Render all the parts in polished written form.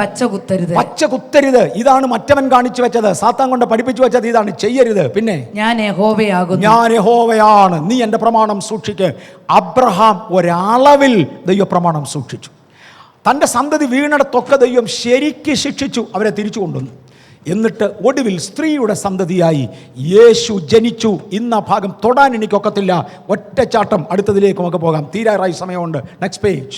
പച്ച കുത്തരുത്. ഇതാണ് മറ്റവൻ കാണിച്ചു വെച്ചത്, സാത്താൻ കൊണ്ട് പഠിപ്പിച്ചു വെച്ചത്. ഇതാണ് ചെയ്യരുത്. പിന്നെ ഞാൻ യഹോവയാണ്, നീ എൻ്റെ പ്രമാണം സൂക്ഷിക്ക്. അബ്രഹാം ഒരളവിൽ ദൈവപ്രമാണം സൂക്ഷിച്ചു. തൻ്റെ സന്തതി വീണിടത്തൊക്കെ ദൈവം ശരിക്ക് ശിക്ഷിച്ചു, അവരെ തിരിച്ചു കൊണ്ടുവന്നു. എന്നിട്ട് ഒടുവിൽ സ്ത്രീയുടെ സന്തതിയായി യേശു ജനിച്ചു. ഇന്ന ഭാഗം തൊടാൻ എനിക്കൊക്കത്തില്ല, ഒറ്റച്ചാട്ടം അടുത്തതിലേക്ക് നമുക്ക് പോകാം. തീരാറായി സമയമുണ്ട്. Next page.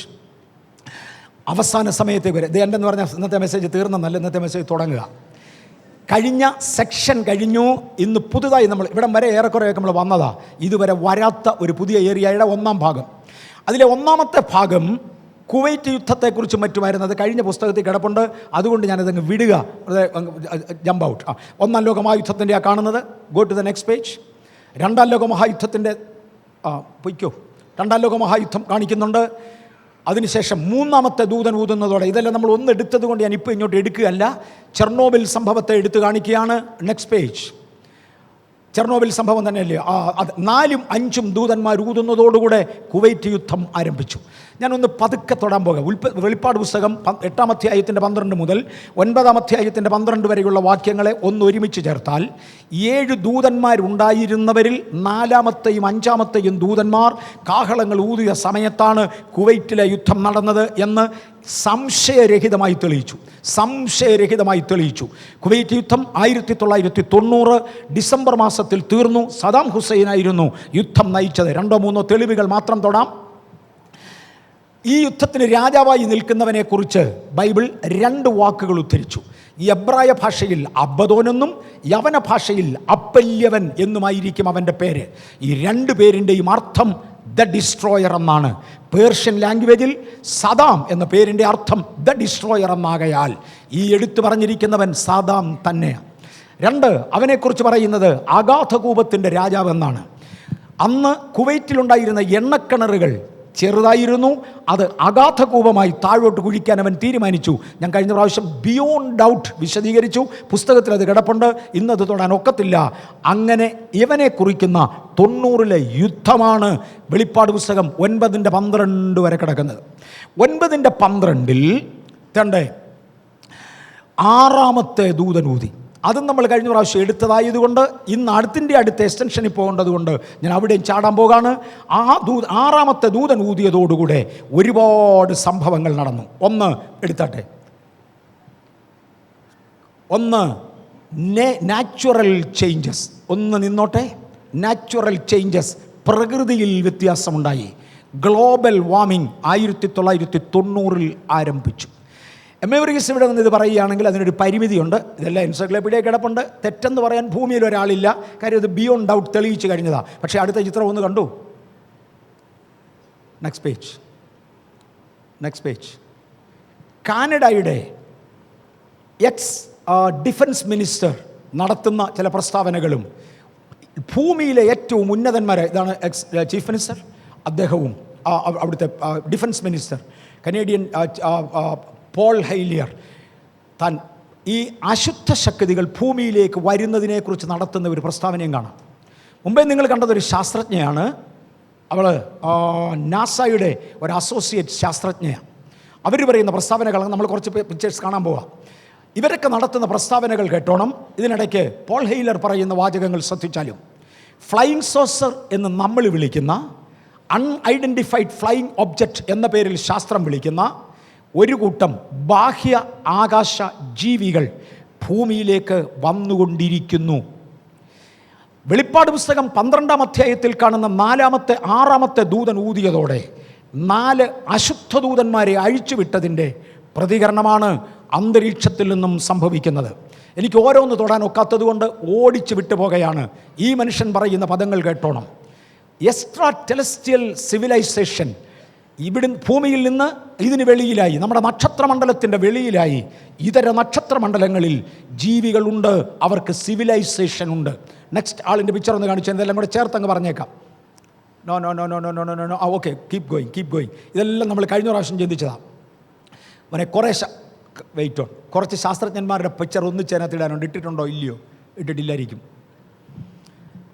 അവസാന സമയത്തേക്ക് വരെ ഇത് എന്തെന്ന് പറഞ്ഞാൽ ഇന്നത്തെ മെസ്സേജ് തീർന്നെന്നല്ല, ഇന്നത്തെ മെസ്സേജ് തുടങ്ങുക. കഴിഞ്ഞ സെക്ഷൻ കഴിഞ്ഞു. ഇന്ന് പുതുതായി നമ്മൾ ഇവിടം വരെ ഏറെക്കുറെയൊക്കെ നമ്മൾ വന്നതാ. ഇതുവരെ വരാത്ത ഒരു പുതിയ ഏരിയയുടെ ഒന്നാം ഭാഗം. അതിലെ ഒന്നാമത്തെ ഭാഗം കുവൈറ്റ് യുദ്ധത്തെക്കുറിച്ച് മറ്റുമായിരുന്നത് കഴിഞ്ഞ പുസ്തകത്തിൽ കിടപ്പുണ്ട്. അതുകൊണ്ട് ഞാനതങ്ങ് വിടുക, ജമ്പ് ഔട്ട്. ഒന്നാം ലോക മഹായുദ്ധത്തിൻ്റെയാണ് കാണുന്നത്. Go to the next page. രണ്ടാം ലോക മഹായുദ്ധത്തിൻ്റെ പൊയ്ക്കോ. രണ്ടാം ലോക മഹായുദ്ധം കാണിക്കുന്നുണ്ട്. അതിനുശേഷം മൂന്നാമത്തെ ദൂതൻ ഊതുന്നതോടെ, ഇതെല്ലാം നമ്മൾ ഒന്ന് എടുത്തത് കൊണ്ട് ഞാൻ ഇപ്പോൾ ഇങ്ങോട്ട് എടുക്കുകയല്ല, ചെർണോബിൽ സംഭവത്തെ എടുത്തു കാണിക്കുകയാണ്. Next page. ചെർണോബിൽ സംഭവം തന്നെയല്ലേ. 4ഉം 5ഉം ദൂതന്മാർ ഊതുന്നതോടുകൂടെ കുവൈറ്റ് യുദ്ധം ആരംഭിച്ചു. ഞാനൊന്ന് പതുക്കെ തൊടാൻ പോകാം. വെളിപ്പാട് പുസ്തകം 8-ാം അധ്യായത്തിൻ്റെ 12 മുതൽ 9-ാം അധ്യായത്തിൻ്റെ 12 വരെയുള്ള വാക്യങ്ങളെ ഒന്ന് ഒരുമിച്ച് ചേർത്താൽ 7 ദൂതന്മാരുണ്ടായിരുന്നവരിൽ 4-മത്തെയും 5-മത്തെയും ദൂതന്മാർ കാഹളങ്ങൾ ഊതിയ സമയത്താണ് കുവൈറ്റിലെ യുദ്ധം നടന്നത് എന്ന് സംശയരഹിതമായി തെളിയിച്ചു. കുവൈറ്റ് യുദ്ധം 1990 ഡിസംബർ മാസത്തിൽ തീർന്നു. സദാം ഹുസൈനായിരുന്നു യുദ്ധം നയിച്ചത്. 2-3 തെളിവുകൾ മാത്രം തൊടാം. ഈ യുദ്ധത്തിന് രാജാവായി നിൽക്കുന്നവനെ കുറിച്ച് ബൈബിൾ 2 വാക്കുകൾ ഉദ്ധരിച്ചു. ഈ എബ്രായ ഭാഷയിൽ അബ്ബദോനെന്നും യവന ഭാഷയിൽ അപ്പല്യവൻ എന്നുമായിരിക്കും അവൻ്റെ പേര്. ഈ 2 പേരിൻ്റെയും അർത്ഥം ദ ഡിസ്ട്രോയർ എന്നാണ്. പേർഷ്യൻ ലാംഗ്വേജിൽ സദാം എന്ന പേരിൻ്റെ അർത്ഥം ദ ഡിസ്ട്രോയർ എന്നാകയാൽ ഈ എടുത്തു പറഞ്ഞിരിക്കുന്നവൻ സദാം തന്നെയാണ്. 2, അവനെക്കുറിച്ച് പറയുന്നത് അഗാധകൂപത്തിൻ്റെ രാജാവെന്നാണ്. അന്ന് കുവൈറ്റിലുണ്ടായിരുന്ന എണ്ണക്കിണറുകൾ ചെറുതായിരുന്നു. അത് അഗാധകൂപമായി താഴോട്ട് കുഴിക്കാൻ അവൻ തീരുമാനിച്ചു. ഞാൻ കഴിഞ്ഞ പ്രാവശ്യം ബിയോണ്ട് ഡൗട്ട് വിശദീകരിച്ചു. പുസ്തകത്തിൽ അത് കിടപ്പുണ്ട്. ഇന്നത് തൊടാൻ ഒക്കത്തില്ല. അങ്ങനെ ഇവനെ കുറിക്കുന്ന 90-ലെ യുദ്ധമാണ് വെളിപ്പാട് പുസ്തകം 9-12 വരെ കിടക്കുന്നത്. 9-12 തൻ്റെ 6-മത്തെ ദൂതൻ ഊതി. അതും നമ്മൾ കഴിഞ്ഞ പ്രാവശ്യം എടുത്തതായതുകൊണ്ട് ഇന്ന് അടുത്ത എക്സ്റ്റൻഷനിൽ പോകേണ്ടത് കൊണ്ട് ഞാൻ അവിടെയും ചാടാൻ പോകാണ്. 6-മത്തെ ദൂതൻ ഊതിയതോടുകൂടെ ഒരുപാട് സംഭവങ്ങൾ നടന്നു. ഒന്ന് എടുത്താട്ടെ. ഒന്ന് നാച്ചുറൽ ചേഞ്ചസ്. ഒന്ന് നിന്നോട്ടെ. നാച്ചുറൽ ചേഞ്ചസ്, പ്രകൃതിയിൽ വ്യത്യാസമുണ്ടായി. ഗ്ലോബൽ വാർമിംഗ് 1990 ആരംഭിച്ചു. എമ്മേവറിയസ് ഇവിടെ നിന്ന് ഇത് പറയുകയാണെങ്കിൽ അതിനൊരു പരിമിതിയുണ്ട്. ഇതെല്ലാം എൻസൈക്ലോപീഡിയ കിടപ്പുണ്ട്. തെറ്റെന്ന് പറയാൻ ഭൂമിയിൽ ഒരാളില്ല. കാര്യം ഇത് ബിയോണ്ട് ഡൗട്ട് തെളിയിച്ച് കഴിഞ്ഞതാണ്. പക്ഷേ അടുത്ത ചിത്രം ഒന്ന് കണ്ടു. Next page. കാനഡയുടെ എക്സ് ഡിഫൻസ് മിനിസ്റ്റർ നടത്തുന്ന ചില പ്രസ്താവനകളും ഭൂമിയിലെ ഏറ്റവും ഉന്നതന്മാരെ, ഇതാണ് എക്സ് ചീഫ് മിനിസ്റ്റർ, അദ്ദേഹവും അവിടുത്തെ ഡിഫൻസ് മിനിസ്റ്റർ കനേഡിയൻ പോൾ ഹെയ്ലിയർ താൻ ഈ അശുദ്ധ ശക്തികൾ ഭൂമിയിലേക്ക് വരുന്നതിനെക്കുറിച്ച് നടത്തുന്ന ഒരു പ്രസ്താവനയും കാണാം. മുമ്പേ നിങ്ങൾ കണ്ടതൊരു ശാസ്ത്രജ്ഞയാണ്. അവൾ നാസയുടെ ഒരു അസോസിയേറ്റ് ശാസ്ത്രജ്ഞയാണ്. അവർ പറയുന്ന പ്രസ്താവനകൾ നമ്മൾ കുറച്ച് പിക്ചേഴ്സ് കാണാൻ പോവാം. ഇവരൊക്കെ നടത്തുന്ന പ്രസ്താവനകൾ കേട്ടോണം. ഇതിനിടയ്ക്ക് പോൾ ഹെയ്ലർ പറയുന്ന വാചകങ്ങൾ ശ്രദ്ധിച്ചാലും, ഫ്ലൈയിങ് സോസർ എന്ന് നമ്മൾ വിളിക്കുന്ന അൺഐഡൻറ്റിഫൈഡ് ഫ്ലൈയിങ് ഒബ്ജക്റ്റ് എന്ന പേരിൽ ശാസ്ത്രം വിളിക്കുന്ന ഒരു കൂട്ടം ബാഹ്യ ആകാശ ജീവികൾ ഭൂമിയിലേക്ക് വന്നുകൊണ്ടിരിക്കുന്നു. വെളിപ്പാട് പുസ്തകം 12-ാം അധ്യായത്തിൽ കാണുന്ന 4-മത്തെ 6-മത്തെ ദൂതൻ ഊതിയതോടെ 4 അശുദ്ധ ദൂതന്മാരെ അഴിച്ചുവിട്ടതിൻ്റെ പ്രതികരണമാണ് അന്തരീക്ഷത്തിൽ നിന്നും സംഭവിക്കുന്നത്. എനിക്ക് ഓരോന്ന് തൊടാൻ ഒക്കാത്തത് കൊണ്ട് ഓടിച്ചു വിട്ടുപോകുകയാണ്. ഈ മനുഷ്യൻ പറയുന്ന പദങ്ങൾ കേട്ടോണം. എക്സ്ട്രാ ടെലസ്റ്റിയൽ സിവിലൈസേഷൻ ഭൂമിയിൽ നിന്ന് ഇതിന് വെളിയിലായി, നമ്മുടെ നക്ഷത്രമണ്ഡലത്തിൻ്റെ വെളിയിലായി ഇതര നക്ഷത്രമണ്ഡലങ്ങളിൽ ജീവികളുണ്ട്. അവർക്ക് സിവിലൈസേഷൻ ഉണ്ട്. നെക്സ്റ്റ് ആളിൻ്റെ പിക്ചർ ഒന്ന് കാണിച്ചു. ഇതെല്ലാം കൂടെ ചേർത്തങ്ങ് പറഞ്ഞേക്കാം. നോ. Okay, keep going. ഇതെല്ലാം നമ്മൾ കഴിഞ്ഞ പ്രാവശ്യം ചിന്തിച്ചതാണ്. അവനെ വെയിറ്റ് ഓൺ. കുറച്ച് ശാസ്ത്രജ്ഞന്മാരുടെ പിക്ചർ ഒന്നിച്ചതിനകത്തിടാനുണ്ട്. ഇട്ടിട്ടുണ്ടോ? ഇല്ലയോ? ഇട്ടിട്ടില്ലായിരിക്കും.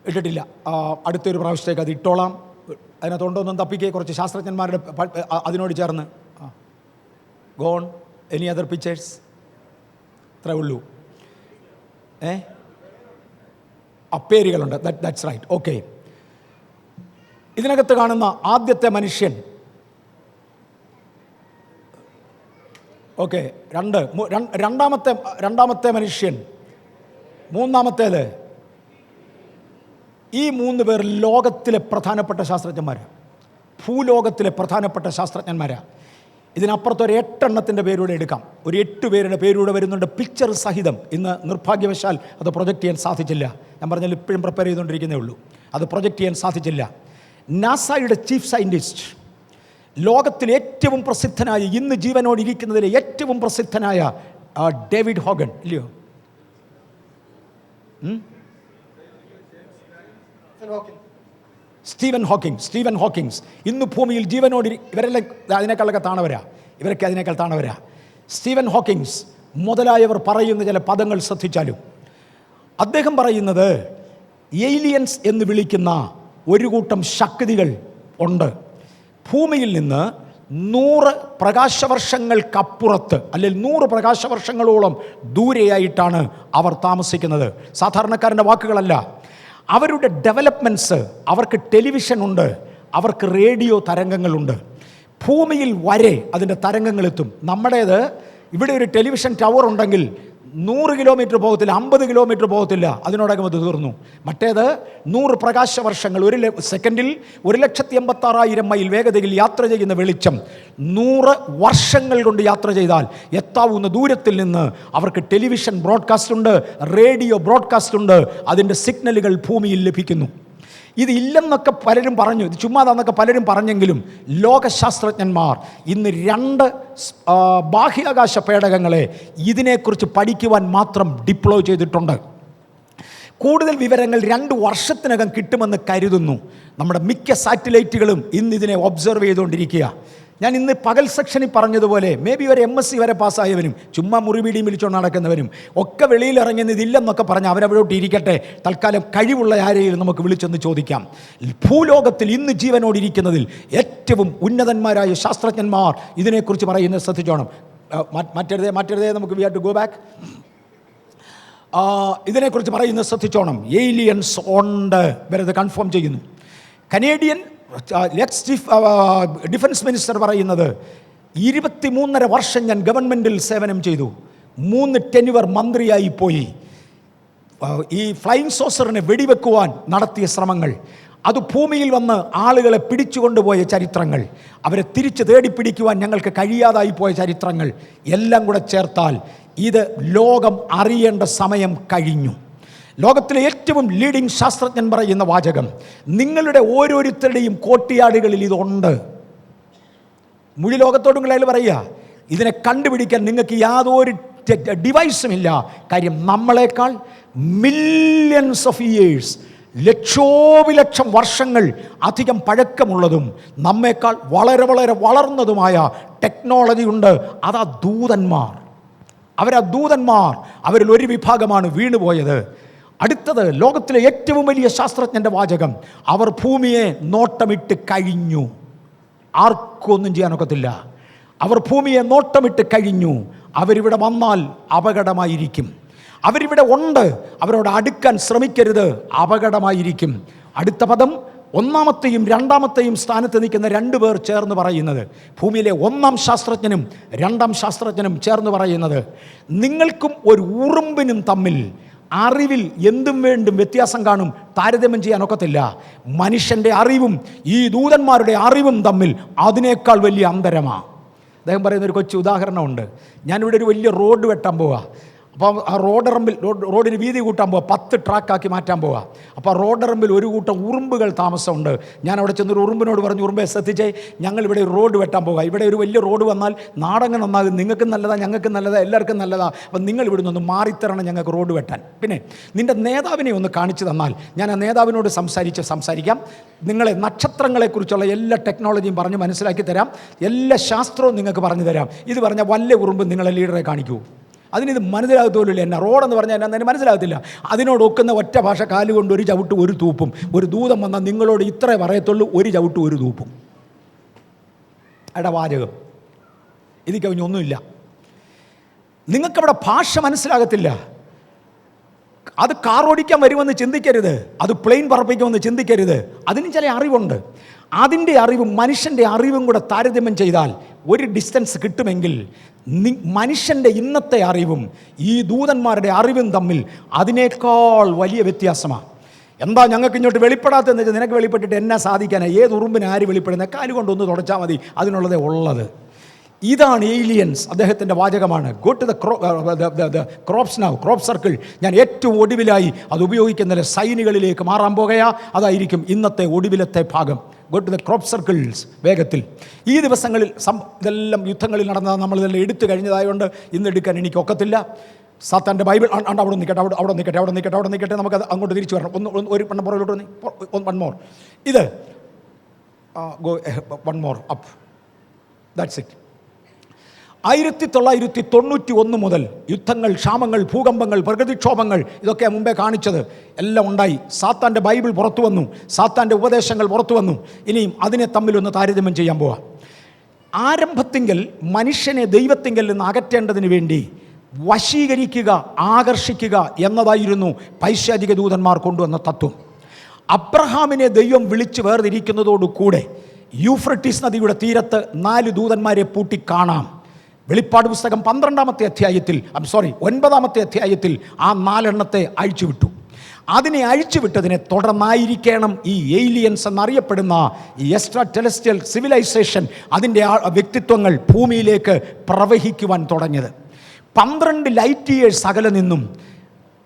ഇട്ടിട്ടില്ല. അടുത്തൊരു പ്രാവശ്യത്തേക്ക് അത് ഇട്ടോളാം. അതിനകത്തുണ്ടോന്നും തപ്പിക്കേ. കുറച്ച് ശാസ്ത്രജ്ഞന്മാരുടെ അതിനോട് ചേർന്ന് ഗോൺ എനി അതർ പിക്ചേഴ്സ്? അത്രേ ഉള്ളൂ. പേരുകളുണ്ട്. That's right. ഓക്കെ. ഇതിനകത്ത് കാണുന്ന ആദ്യത്തെ മനുഷ്യൻ, ഓക്കെ, രണ്ടാമത്തെ മനുഷ്യൻ, മൂന്നാമത്തേത്, ഈ 3 പേർ ലോകത്തിലെ പ്രധാനപ്പെട്ട ശാസ്ത്രജ്ഞന്മാരാണ്, ഭൂലോകത്തിലെ പ്രധാനപ്പെട്ട ശാസ്ത്രജ്ഞന്മാരാണ്. ഇതിനപ്പുറത്ത് ഒരു 8 എണ്ണത്തിൻ്റെ പേരൂടെ എടുക്കാം. ഒരു 8 പേരുടെ പേരൂടെ വരുന്നുണ്ട്, പിക്ചർ സഹിതം. ഇന്ന് നിർഭാഗ്യവശാൽ അത് പ്രൊജക്റ്റ് ചെയ്യാൻ സാധിച്ചില്ല. ഞാൻ പറഞ്ഞാൽ ഇപ്പോഴും പ്രിപ്പയർ ചെയ്തുകൊണ്ടിരിക്കുന്നേ ഉള്ളൂ. അത് പ്രൊജക്റ്റ് ചെയ്യാൻ സാധിച്ചില്ല. നാസയുടെ ചീഫ് സയൻറ്റിസ്റ്റ്, ലോകത്തിൽ ഏറ്റവും പ്രസിദ്ധനായ, ഇന്ന് ജീവനോടിരിക്കുന്നതിലെ ഏറ്റവും പ്രസിദ്ധനായ ഡേവിഡ് ഹോഗൻ, ഇല്ലയോ? സ്റ്റീവൻ ഹോക്കിങ്സ് ഇന്ന് ഭൂമിയിൽ ജീവനോടി, ഇവരെല്ലാം അതിനേക്കാളൊക്കെ താണവരാ, ഇവരൊക്കെ അതിനേക്കാൾ താണവരാ. സ്റ്റീവൻ ഹോക്കിങ്സ് മുതലായവർ പറയുന്ന ചില പദങ്ങൾ ശ്രദ്ധിച്ചാലും അദ്ദേഹം പറയുന്നത് ഏലിയൻസ് എന്ന് വിളിക്കുന്ന ഒരു കൂട്ടം ശക്തികൾ ഉണ്ട്. ഭൂമിയിൽ നിന്ന് 100 പ്രകാശവർഷങ്ങൾക്കപ്പുറത്ത്, അല്ലെങ്കിൽ 100 പ്രകാശവർഷങ്ങളോളം ദൂരെയായിട്ടാണ് അവർ താമസിക്കുന്നത്. സാധാരണക്കാരൻ്റെ വാക്കുകളല്ല. അവരുടെ ഡെവലപ്മെൻറ്റ്സ്, അവർക്ക് ടെലിവിഷൻ ഉണ്ട്, അവർക്ക് റേഡിയോ തരംഗങ്ങളുണ്ട്. ഭൂമിയിൽ വരെ അതിൻ്റെ തരംഗങ്ങളെത്തും. നമ്മുടേത് ഇവിടെ ഒരു ടെലിവിഷൻ ടവർ ഉണ്ടെങ്കിൽ 100 കിലോമീറ്റർ പോകത്തില്ല, 50 കിലോമീറ്റർ പോകത്തില്ല, അതിനോടകം അത് തീർന്നു. മറ്റേത് 100 പ്രകാശവർഷങ്ങൾ, ഒരു സെക്കൻഡിൽ 1,86,000 മൈൽ വേഗതയിൽ യാത്ര ചെയ്യുന്ന വെളിച്ചം 100 വർഷങ്ങൾ കൊണ്ട് യാത്ര ചെയ്താൽ എത്താവുന്ന ദൂരത്തിൽ നിന്ന് അവർക്ക് ടെലിവിഷൻ ബ്രോഡ്കാസ്റ്റ് ഉണ്ട്, റേഡിയോ ബ്രോഡ്കാസ്റ്റ് ഉണ്ട്, അതിൻ്റെ സിഗ്നലുകൾ ഭൂമിയിൽ ലഭിക്കുന്നു. ഇത് ഇല്ലെന്നൊക്കെ പലരും പറഞ്ഞു, ഇത് ചുമ്മാതാന്നൊക്കെ പലരും പറഞ്ഞെങ്കിലും ലോകശാസ്ത്രജ്ഞന്മാർ ഇന്ന് 2 ബാഹ്യാകാശ പേടകങ്ങളെ ഇതിനെക്കുറിച്ച് പഠിക്കുവാൻ മാത്രം ഡിപ്ലോയ് ചെയ്തിട്ടുണ്ട്. കൂടുതൽ വിവരങ്ങൾ 2 വർഷത്തിനകം കിട്ടുമെന്ന് കരുതുന്നു. നമ്മുടെ മിക്ക സാറ്റലൈറ്റുകളും ഇന്ന് ഇതിനെ ഒബ്സർവ് ചെയ്തുകൊണ്ടിരിക്കുക. ഞാൻ ഇന്ന് പകൽ സെക്ഷനിൽ പറഞ്ഞതുപോലെ മേ ബി ഒരു MSc വരെ പാസ്സായവനും ചുമ്മാ മുറിവീടിയും വിളിച്ചുകൊണ്ട് നടക്കുന്നവനും ഒക്കെ വെളിയിലിറങ്ങുന്നത് ഇതില്ലെന്നൊക്കെ പറഞ്ഞ് അവരവിടോട്ട് ഇരിക്കട്ടെ. തൽക്കാലം കഴിവുള്ള ആരെയും നമുക്ക് വിളിച്ചൊന്ന് ചോദിക്കാം. ഭൂലോകത്തിൽ ഇന്ന് ജീവനോടിരിക്കുന്നതിൽ ഏറ്റവും ഉന്നതന്മാരായ ശാസ്ത്രജ്ഞന്മാർ ഇതിനെക്കുറിച്ച് പറയുന്നത് ശ്രദ്ധിച്ചോണം. മറ്റേതേ നമുക്ക് we have to go back. ഇതിനെക്കുറിച്ച് പറയുന്നത് ശ്രദ്ധിച്ചോണം. ഏലിയൻസ് ഉണ്ട്, ഇവരത് കൺഫേം ചെയ്യുന്നു. കനേഡിയൻ ഡിഫൻസ് മിനിസ്റ്റർ പറയുന്നത് 23.5 വർഷം ഞാൻ ഗവൺമെൻറ്റിൽ സേവനം ചെയ്തു, 3 ടെന്യുവർ മന്ത്രിയായി പോയി. ഈ ഫ്ലൈയിങ് സോസറിനെ വെടിവെക്കുവാൻ നടത്തിയ ശ്രമങ്ങൾ, അത് ഭൂമിയിൽ വന്ന് ആളുകളെ പിടിച്ചുകൊണ്ടുപോയ ചരിത്രങ്ങൾ, അവരെ തിരിച്ച് തേടിപ്പിടിക്കുവാൻ ഞങ്ങൾക്ക് കഴിയാതായി പോയ ചരിത്രങ്ങൾ എല്ലാം കൂടെ ചേർത്താൽ ഇത് ലോകം അറിയേണ്ട സമയം കഴിഞ്ഞു. ലോകത്തിലെ ഏറ്റവും ലീഡിംഗ് ശാസ്ത്രജ്ഞൻ പറയുന്ന വാചകം, നിങ്ങളുടെ ഓരോരുത്തരുടെയും കോട്ടിയാടുകളിൽ ഇതുണ്ട്. മുഴി ലോകത്തോടും അയാൾ പറയുക, ഇതിനെ കണ്ടുപിടിക്കാൻ നിങ്ങൾക്ക് യാതൊരു ഡിവൈസും ഇല്ല. കാര്യം നമ്മളെക്കാൾ മില്യൺസ് ഓഫ് ഇയേഴ്സ്, ലക്ഷോപിലക്ഷം വർഷങ്ങൾ അധികം പഴക്കമുള്ളതും നമ്മേക്കാൾ വളരെ വളരെ വളർന്നതുമായ ടെക്നോളജി ഉണ്ട്. അതാ ദൂതന്മാർ. അവരിൽ ഒരു വിഭാഗമാണ് വീണുപോയത്. അടുത്തത് ലോകത്തിലെ ഏറ്റവും വലിയ ശാസ്ത്രജ്ഞൻ്റെ വാചകം, അവർ ഭൂമിയെ നോട്ടമിട്ട് കഴിഞ്ഞു. ആർക്കും ഒന്നും ചെയ്യാനൊക്കത്തില്ല. അവർ ഭൂമിയെ നോട്ടമിട്ട് കഴിഞ്ഞു. അവരിവിടെ വന്നാൽ അപകടമായിരിക്കും. അവരിവിടെ ഉണ്ട്, അവരോട് അടുക്കാൻ ശ്രമിക്കരുത്, അപകടമായിരിക്കും. അടുത്ത പദം, ഒന്നാമത്തെയും രണ്ടാമത്തെയും സ്ഥാനത്ത് നിൽക്കുന്ന 2 പേർ ചേർന്ന് പറയുന്നത്, ഭൂമിയിലെ 1-ാം ശാസ്ത്രജ്ഞനും 2-ാം ശാസ്ത്രജ്ഞനും ചേർന്ന് പറയുന്നത്, നിങ്ങൾക്കും ഒരു ഉറുമ്പിനും തമ്മിൽ അറിവിൽ എന്തും വേണ്ടും വ്യത്യാസം കാണും, താരതമ്യം ചെയ്യാനൊക്കത്തില്ല. മനുഷ്യൻ്റെ അറിവും ഈ ദൂതന്മാരുടെ അറിവും തമ്മിൽ അതിനേക്കാൾ വലിയ അന്തരമാണ്. അദ്ദേഹം പറയുന്നൊരു കൊച്ചു ഉദാഹരണമുണ്ട്. ഞാനിവിടെ ഒരു വലിയ റോഡ് വെട്ടാൻ പോവുക. അപ്പോൾ ആ റോഡിന് വീതി കൂട്ടാൻ പോവുക, 10 ട്രാക്കാക്കി മാറ്റാൻ പോവുക. അപ്പോൾ ആ റോഡറമ്പിൽ ഒരു കൂട്ടം ഉറുമ്പുകൾ താമസമുണ്ട്. ഞാൻ അവിടെ ചെന്നൊരു ഉറുമ്പിനോട് പറഞ്ഞു, ഉറുമ്പെ ശ്രദ്ധിച്ചേ, ഞങ്ങളിവിടെ ഒരു റോഡ് വെട്ടാൻ പോവുക. ഇവിടെ ഒരു വലിയ റോഡ് വന്നാൽ നാടകം നന്നാകും, നിങ്ങൾക്കും നല്ലതാണ്, ഞങ്ങൾക്കും നല്ലതാണ്, എല്ലാവർക്കും നല്ലതാണ്. അപ്പം നിങ്ങൾ ഇവിടെ നിന്ന് മാറിത്തരണം ഞങ്ങൾക്ക് റോഡ് വെട്ടാൻ. പിന്നെ നിൻ്റെ നേതാവിനെ ഒന്ന് കാണിച്ചു തന്നാൽ ഞാൻ ആ നേതാവിനോട് സംസാരിക്കാം. നിങ്ങളെ നക്ഷത്രങ്ങളെക്കുറിച്ചുള്ള എല്ലാ ടെക്നോളജിയും പറഞ്ഞ് മനസ്സിലാക്കി തരാം, എല്ലാ ശാസ്ത്രവും നിങ്ങൾക്ക് പറഞ്ഞു തരാം. ഇത് പറഞ്ഞാൽ വല്ല ഉറുമ്പും നിങ്ങളെ ലീഡറെ കാണിക്കൂ. അതിനിത് മനസ്സിലാകത്തോലില്ല. എന്നെ റോഡെന്ന് പറഞ്ഞാൽ എന്നെ മനസ്സിലാകത്തില്ല. അതിനോട് ഒക്കുന്ന ഒറ്റ ഭാഷ, കാലുകൊണ്ട് ഒരു ചവിട്ട് ഒരു തൂപ്പും. ഒരു ദൂതം വന്നാൽ നിങ്ങളോട് ഇത്രേ പറയത്തുള്ളൂ, ഒരു ചവിട്ട് ഒരു തൂപ്പും. വാചകം ഇത് കവിഞ്ഞൊന്നുമില്ല. നിങ്ങൾക്കവിടെ ഭാഷ മനസ്സിലാകത്തില്ല. അത് കാർ ഓടിക്കാൻ വരുമെന്ന് ചിന്തിക്കരുത്, അത് പ്ലെയിൻ പറപ്പിക്കുമെന്ന് ചിന്തിക്കരുത്. അതിന് ചില അറിവുണ്ട്. അതിൻ്റെ അറിവും മനുഷ്യൻ്റെ അറിവും കൂടെ താരതമ്യം ചെയ്താൽ ഒരു ഡിസ്റ്റൻസ് കിട്ടുമെങ്കിൽ മനുഷ്യൻ്റെ ഇന്നത്തെ അറിവും ഈ ദൂതന്മാരുടെ അറിവും തമ്മിൽ അതിനേക്കാൾ വലിയ വ്യത്യാസമാണ്. എന്താ ഞങ്ങൾക്ക് ഇങ്ങോട്ട് വെളിപ്പെടാത്തതെന്ന് വെച്ചാൽ, നിനക്ക് വെളിപ്പെട്ടിട്ട് എന്നെ സാധിക്കാനാണ്? ഏത് ഉറുമ്പിന് ആര് വെളിപ്പെടുന്നത്? കാലുകൊണ്ടൊന്ന് തുടച്ചാൽ മതി, അതിനുള്ളതേ ഉള്ളത്. ഇതാണ് ഏലിയൻസ്. അദ്ദേഹത്തിൻ്റെ വാചകമാണ്, go to the crops now, crop circle. ഞാൻ ഏറ്റവും ഒടുവിലായി അത് ഉപയോഗിക്കുന്നത് സൈനുകളിലേക്ക് മാറാൻ പോകുകയാ. അതായിരിക്കും ഇന്നത്തെ ഒടുവിലത്തെ ഭാഗം. Go to the crop circles. വേഗത്തിൽ ഈ ദിവസങ്ങളിൽ ഇതെല്ലാം യുദ്ധങ്ങളിൽ നടന്നതാണ്. നമ്മളിതെല്ലാം എടുത്തു കഴിഞ്ഞതായതുകൊണ്ട് ഇന്ന് എടുക്കാൻ എനിക്ക് ഒക്കത്തില്ല. സാത്താൻ്റെ ബൈബിൾ അവിടെ നിൽക്കട്ടെ. നമുക്കത് അങ്ങോട്ട് തിരിച്ചു വരണം. ഒരു പണ്ണം പുറകിലോട്ട് വൺ മോർ. ഇത് go one more up. That's it. 1991 മുതൽ യുദ്ധങ്ങൾ, ക്ഷാമങ്ങൾ, ഭൂകമ്പങ്ങൾ, പ്രകൃതിക്ഷോഭങ്ങൾ, ഇതൊക്കെ മുമ്പേ കാണിച്ചത് എല്ലാം ഉണ്ടായി. സാത്താൻ്റെ ബൈബിൾ പുറത്തു വന്നു, സാത്താൻ്റെ ഉപദേശങ്ങൾ പുറത്തു വന്നു. ഇനിയും അതിനെ തമ്മിലൊന്ന് താരതമ്യം ചെയ്യാൻ പോവാം. ആരംഭത്തിങ്കൽ മനുഷ്യനെ ദൈവത്തിങ്കൽ നിന്ന് അകറ്റേണ്ടതിന് വേണ്ടി വശീകരിക്കുക, ആകർഷിക്കുക എന്നതായിരുന്നു പൈശാചിക ദൂതന്മാർ കൊണ്ടുവന്ന തത്വം. അബ്രഹാമിനെ ദൈവം വിളിച്ച് വേർതിരിക്കുന്നതോടുകൂടെ യൂഫ്രട്ടീസ് നദിയുടെ തീരത്ത് 4 ദൂതന്മാരെ പൂട്ടി കാണാം. വെളിപ്പാട് പുസ്തകം 9-ാമത്തെ അധ്യായത്തിൽ ആ 4 എണ്ണത്തെ അഴിച്ചുവിട്ടു. അതിനെ അഴിച്ചുവിട്ടതിനെ തുടർന്നായിരിക്കണം ഈ ഏലിയൻസ് എന്നറിയപ്പെടുന്ന ഈ എക്സ്ട്രാ ടെലസ്റ്റിയൽ സിവിലൈസേഷൻ, അതിൻ്റെ വ്യക്തിത്വങ്ങൾ ഭൂമിയിലേക്ക് പ്രവഹിക്കുവാൻ തുടങ്ങിയത്. 12 ലൈറ്റ് ഇയേഴ്സ് അകലെ നിന്നും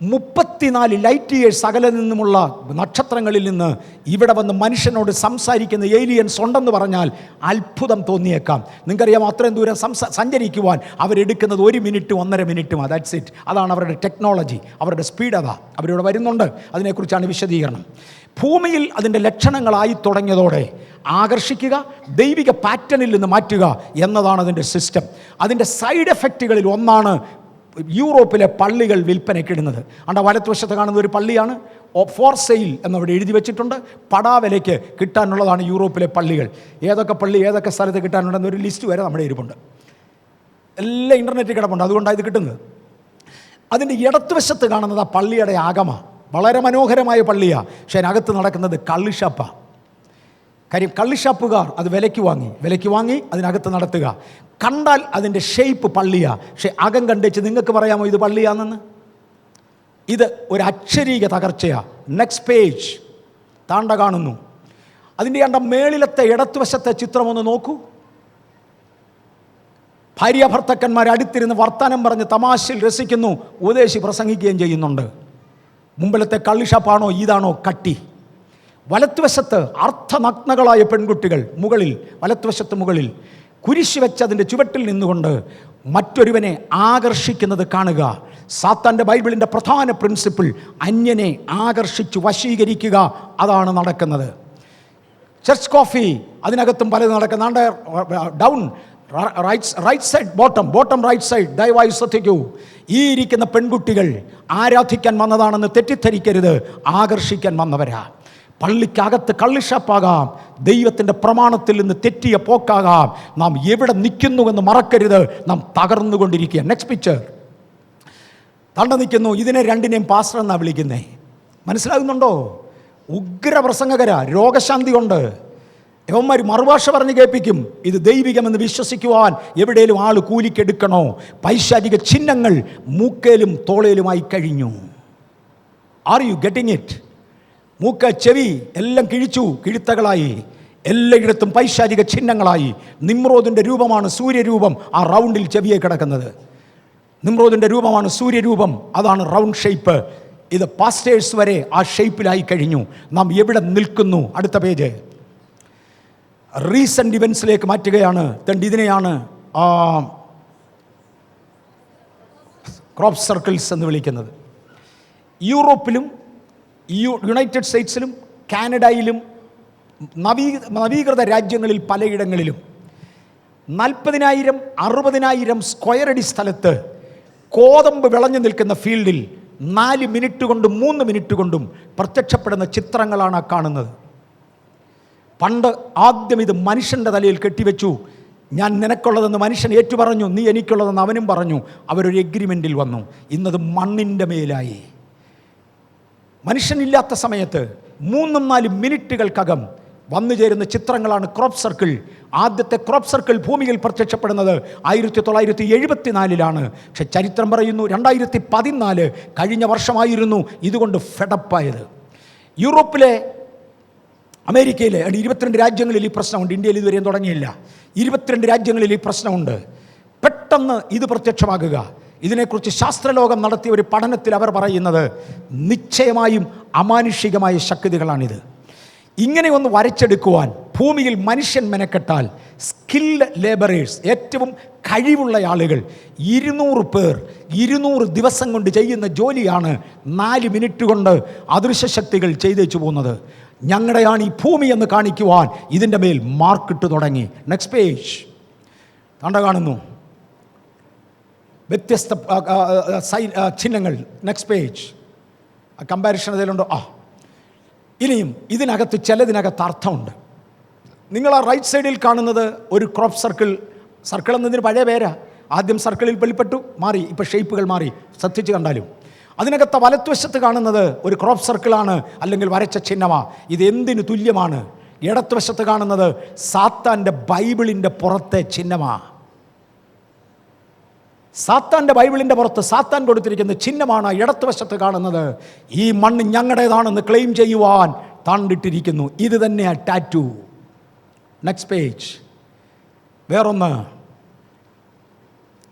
34 ലൈറ്റ് ഇയേഴ്സ് അകലെ നിന്നുമുള്ള നക്ഷത്രങ്ങളിൽ നിന്ന് ഇവിടെ വന്ന് മനുഷ്യനോട് സംസാരിക്കുന്ന ഏലിയൻസ് ഉണ്ടെന്ന് പറഞ്ഞാൽ അത്ഭുതം തോന്നിയേക്കാം. നിങ്ങൾക്കറിയാം, അത്രയും ദൂരം സഞ്ചരിക്കുവാൻ അവരെടുക്കുന്നത് 1 മിനിറ്റും 1.5 മിനിറ്റും. That's it. അതാണ് അവരുടെ ടെക്നോളജി, അവരുടെ സ്പീഡ്. അവരിവിടെ വരുന്നുണ്ട്. അതിനെക്കുറിച്ചാണ് വിശദീകരണം. ഭൂമിയിൽ അതിൻ്റെ ലക്ഷണങ്ങളായി തുടങ്ങിയതോടെ ആകർഷിക്കുക, ദൈവിക പാറ്റേണിൽ നിന്ന് മാറ്റുക എന്നതാണ് അതിൻ്റെ സിസ്റ്റം. അതിൻ്റെ സൈഡ് എഫക്റ്റുകളിൽ ഒന്നാണ് യൂറോപ്പിലെ പള്ളികൾ വിൽപ്പനയ്ക്കിടുന്നത്. അണ്ട വലത്തുവശത്ത് കാണുന്ന ഒരു പള്ളിയാണ് ഫോർ സെയിൽ എന്നവിടെ എഴുതി വെച്ചിട്ടുണ്ട്. പടാവിലയ്ക്ക് കിട്ടാനുള്ളതാണ് യൂറോപ്പിലെ പള്ളികൾ. ഏതൊക്കെ പള്ളി ഏതൊക്കെ സ്ഥലത്ത് കിട്ടാനുണ്ടെന്നൊരു ലിസ്റ്റ് വരെ നമ്മുടെ ഇരിപ്പുണ്ട്. എല്ലാം ഇൻ്റർനെറ്റിൽ കിടപ്പുണ്ട്. അതുകൊണ്ടാണ് ഇത് കിട്ടുന്നത്. അതിൻ്റെ ഇടത്തുവശത്ത് കാണുന്നത് ആ പള്ളിയുടെ ആഗമ. വളരെ മനോഹരമായ പള്ളിയാണ്. പക്ഷേ അതിനകത്ത് നടക്കുന്നത് കള്ളിഷാപ്പാണ്. കാര്യം കള്ളിഷാപ്പുകാർ അത് വിലയ്ക്ക് വാങ്ങി അതിനകത്ത് നടത്തുക. കണ്ടാൽ അതിൻ്റെ ഷേപ്പ് പള്ളിയാണ്, പക്ഷെ അകം കണ്ടേച്ച് നിങ്ങൾക്ക് പറയാമോ ഇത് പള്ളിയാണെന്ന്? ഇത് ഒരു അക്ഷരീക തകർച്ചയാണ്. നെക്സ്റ്റ് പേജ് താണ്ട കാണുന്നു. അതിൻ്റെ മേളിലത്തെ ഇടത്തുവശത്തെ ചിത്രം ഒന്ന് നോക്കൂ. ഭാര്യാഭർത്തക്കന്മാർ അടുത്തിരുന്ന് വർത്തമാനം പറഞ്ഞ് തമാശയിൽ രസിക്കുന്നു, ഉപദേശി പ്രസംഗിക്കുകയും ചെയ്യുന്നുണ്ട്. മുമ്പിലത്തെ കള്ളിഷാപ്പാണോ ഇതാണോ കട്ടി? വലത്തുവശത്ത് അർത്ഥനഗ്നകളായ പെൺകുട്ടികൾ വലത്തുവശത്ത് മുകളിൽ കുരിശ് വെച്ച് അതിൻ്റെ ചുവട്ടിൽ നിന്നുകൊണ്ട് മറ്റൊരുവനെ ആകർഷിക്കുന്നത് കാണുക. സാത്താൻ്റെ ബൈബിളിൻ്റെ പ്രധാന പ്രിൻസിപ്പിൾ സന്യനെ ആകർഷിച്ച് വശീകരിക്കുക. അതാണ് നടക്കുന്നത്. ചർച്ച് കോഫി അതിനകത്തും പലതും നടക്കുന്നുണ്ട്. Down right side, bottom right side, ദയവായി ശ്രദ്ധിക്കൂ. ഈ ഇരിക്കുന്ന പെൺകുട്ടികൾ ആരാധിക്കാൻ വന്നതാണെന്ന് തെറ്റിദ്ധരിക്കരുത്, ആകർഷിക്കാൻ വന്നവരാ. പള്ളിക്കകത്ത് കള്ളിഷാപ്പാകാം, ദൈവത്തിൻ്റെ പ്രമാണത്തിൽ നിന്ന് തെറ്റിയ പോക്കാകാം. നാം എവിടെ നിൽക്കുന്നുവെന്ന് മറക്കരുത്. നാം തകർന്നുകൊണ്ടിരിക്കുക. നെക്സ്റ്റ് പിക്ചർ തണ്ട നിൽക്കുന്നു. ഇതിനെ രണ്ടിനെയും പാസ്റ്റർ എന്നാണ് വിളിക്കുന്നത്. മനസ്സിലാകുന്നുണ്ടോ? ഉഗ്ര പ്രസംഗകര, രോഗശാന്തി കൊണ്ട് യവന്മാർ മറുഭാഷ പറഞ്ഞ് കേൾപ്പിക്കും. ഇത് ദൈവികമെന്ന് വിശ്വസിക്കുവാൻ എവിടെയും ആൾ കൂലിക്കെടുക്കണോ? പൈശാചിക ചിഹ്നങ്ങൾ മൂക്കേലും തോളേലുമായി കഴിഞ്ഞു. Are you getting it? മൂക്ക, ചെവി എല്ലാം കിഴുത്തകളായി. എല്ലായിടത്തും പൈശാചിക ചിഹ്നങ്ങളായി. നിമ്രോദിൻ്റെ രൂപമാണ് സൂര്യരൂപം ആ റൗണ്ടിൽ ചെവിയെ കിടക്കുന്നത്. നിമ്രോദിൻ്റെ രൂപമാണ് സൂര്യരൂപം, അതാണ് റൗണ്ട് ഷേപ്പ്. ഇത് പാസ്റ്റേഴ്സ് വരെ ആ ഷേപ്പിലായി കഴിഞ്ഞു. നാം എവിടെ നിൽക്കുന്നു? അടുത്ത പേജ്. റീസെൻ്റ് ഇവൻസിലേക്ക് മാറ്റുകയാണ്. ഇതിനെയാണ് ക്രോപ്പ് സർക്കിൾസ് എന്ന് വിളിക്കുന്നത്. യൂറോപ്പിലും യുണൈറ്റഡ് സ്റ്റേറ്റ്സിലും കാനഡയിലും നവീകൃത രാജ്യങ്ങളിൽ പലയിടങ്ങളിലും 40,000 60,000 സ്ക്വയർ അടി സ്ഥലത്ത് കോതമ്പ് വിളഞ്ഞു നിൽക്കുന്ന ഫീൽഡിൽ 4 മിനിറ്റ് കൊണ്ടും 3 മിനിറ്റ് കൊണ്ടും പ്രത്യക്ഷപ്പെടുന്ന ചിത്രങ്ങളാണ് കാണുന്നത്. പണ്ട് ആദ്യം ഇത് മനുഷ്യൻ്റെ തലയിൽ കെട്ടിവെച്ചു. ഞാൻ നിനക്കുള്ളതെന്ന് മനുഷ്യൻ ഏറ്റുപറഞ്ഞു, നീ എനിക്കുള്ളതെന്ന് അവനും പറഞ്ഞു. അവരൊരു എഗ്രിമെൻറ്റിൽ വന്നു. ഇന്നത് മണ്ണിൻ്റെ മേലായി. മനുഷ്യനില്ലാത്ത സമയത്ത് 3-4 മിനിറ്റുകൾക്കകം വന്നു ചേരുന്ന ചിത്രങ്ങളാണ് ക്രോപ്പ് സർക്കിൾ. ആദ്യത്തെ ക്രോപ്പ് സർക്കിൾ ഭൂമിയിൽ പ്രത്യക്ഷപ്പെടുന്നത് 1974 പക്ഷെ ചരിത്രം പറയുന്നു 2014 കഴിഞ്ഞ വർഷമായിരുന്നു ഇതുകൊണ്ട് ഫെഡപ്പായത്. യൂറോപ്പിലെ, അമേരിക്കയിലെ 22 രാജ്യങ്ങളിൽ ഈ പ്രശ്നമുണ്ട്. ഇന്ത്യയിൽ ഇതുവരെയും തുടങ്ങിയില്ല. 22 രാജ്യങ്ങളിൽ ഈ പ്രശ്നമുണ്ട്. പെട്ടെന്ന് ഇത് പ്രത്യക്ഷമാകുക. ഇതിനെക്കുറിച്ച് ശാസ്ത്രലോകം നടത്തിയ ഒരു പഠനത്തിൽ അവർ പറയുന്നത് നിശ്ചയമായും അമാനുഷികമായ ശക്തികളാണിത്. ഇങ്ങനെ ഒന്ന് വരച്ചെടുക്കുവാൻ ഭൂമിയിൽ മനുഷ്യൻ മെനക്കെട്ടാൽ, സ്കിൽഡ് ലേബറേഴ്സ്, ഏറ്റവും കഴിവുള്ള ആളുകൾ 200 പേർ 200 ദിവസം കൊണ്ട് ചെയ്യുന്ന ജോലിയാണ് 4 മിനിറ്റ് കൊണ്ട് അദൃശ്യ ശക്തികൾ ചെയ്തേച്ചു പോകുന്നത്. ഞങ്ങളുടെയാണ് ഈ ഭൂമി എന്ന് കാണിക്കുവാൻ ഇതിൻ്റെ മേൽ മാർക്കിട്ട് തുടങ്ങി. നെക്സ്റ്റ് പേജ് കണ്ട കാണുന്നു വ്യത്യസ്ത ചിഹ്നങ്ങൾ. നെക്സ്റ്റ് പേജ് കമ്പാരിഷൻ അതിലുണ്ടോ? ഇനിയും ഇതിനകത്ത് ചിലതിനകത്ത് അർത്ഥമുണ്ട്. നിങ്ങൾ ആ റൈറ്റ് സൈഡിൽ കാണുന്നത് ഒരു ക്രോപ്പ് സർക്കിൾ. സർക്കിൾ എന്നതിന് പഴയ പേരാ. ആദ്യം സർക്കിളിൽ വെളിപ്പെട്ടു, മാറി, ഇപ്പോൾ ഷേപ്പുകൾ മാറി. ശ്രദ്ധിച്ച് കണ്ടാലും അതിനകത്ത് വലത്തുവശത്ത് കാണുന്നത് ഒരു ക്രോപ്പ് സർക്കിളാണ്, അല്ലെങ്കിൽ വരച്ച ചിഹ്നമാണ്. ഇത് എന്തിനു തുല്യമാണ്? ഇടത്തുവശത്ത് കാണുന്നത് സാത്താൻ്റെ ബൈബിളിൻ്റെ പുറത്തെ ചിഹ്നമാണ്. സാത്താൻ്റെ ബൈബിളിൻ്റെ പുറത്ത് സാത്താൻ കൊടുത്തിരിക്കുന്ന ചിഹ്നമാണ് ഇടത്തുവശത്ത് കാണുന്നത്. ഈ മണ്ണ് ഞങ്ങളുടേതാണെന്ന് ക്ലെയിം ചെയ്യുവാൻ താണ്ടിട്ടിരിക്കുന്നു. ഇത് തന്നെയാണ് ടാറ്റു. Next page. വേറൊന്ന്